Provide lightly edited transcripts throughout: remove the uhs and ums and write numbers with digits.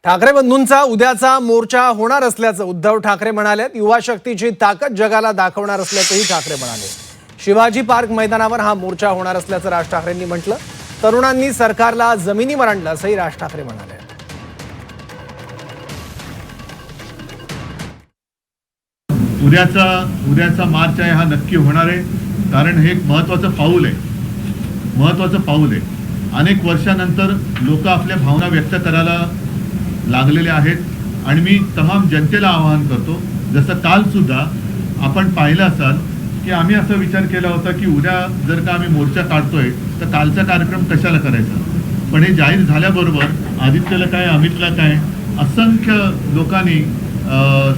ठाकरे बंधूंचा उद्याचा मोर्चा होणार असल्याचं उद्धव ठाकरे म्हणाले। युवा शक्तीची ताकद जगाला दाखवणार असल्याचंही ठाकरे म्हणाले। शिवाजी पार्क मैदानावर हा मोर्चा होणार असल्याचं राज ठाकरेंनी म्हटलं। तरुणांनी सरकारला जमिनीवर आणलं असंही राज ठाकरे म्हणाले। उद्याचा मार्च आहे हा नक्की होणार आहे, कारण हे एक महत्त्वाचं पाऊल आहे। अनेक वर्षानंतर लोक आपल्या भावना व्यक्त करायला लागलेले आहेत आणि मी तमाम जनतेला आवाहन करतो, जसं काल सुद्धा आपण पाहिलं असाल की आम्ही असा विचार केला होता की उद्या जर का आम्ही मोर्चा काढतोय तर कालचा कार्यक्रम कशाला करायचा, पण हे जाहीर झाल्याबरोबर आदित्यला काय, अमितला काय, असंख्य लोकांनी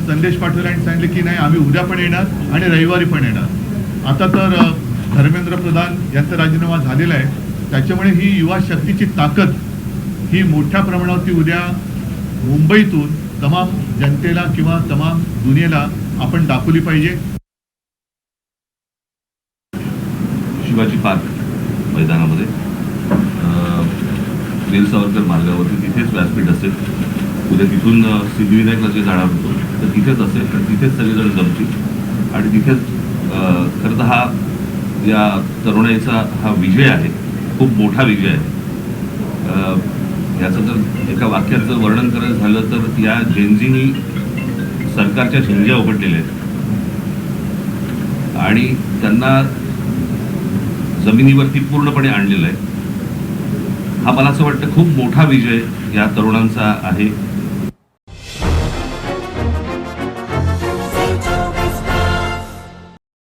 संदेश पाठवले आणि सांगितले की नाही, आम्ही उद्या पण येणार आणि रविवारी पण येणार। आता तर धर्मेंद्र प्रधान यांचा राजीनामा झालेला आहे, त्याच्यामुळे ही युवा शक्तीची ताकद ही मोठ्या प्रमाणावरती उद्या मुंबईतून तमाम जनतेला किंवा तमाम दुनियेला आपण दाखवली पाहिजे। शिवाजी पार्क मैदानामध्ये वीर सावरकर मार्गावरती तिथेच व्यासपीठ असेल। उद्या तिथून सिद्धिविनायकला जे जाणार होतो तर तिथेच असेल, तर तिथेच सगळेजण जमतील आणि तिथेच खरं तर हा या तरुणाईचा हा विजय आहे, खूप मोठा विजय आहे। याचं जर एका वाक्यात जर वर्णन करायचं झालं तर या जेनझीनी सरकारच्या झिंग्या उघडलेल्या आहेत आणि त्यांना जमिनीवरती पूर्णपणे आणलेलं आहे। हा मला असं वाटतं खूप मोठा विजय या तरुणांचा आहे।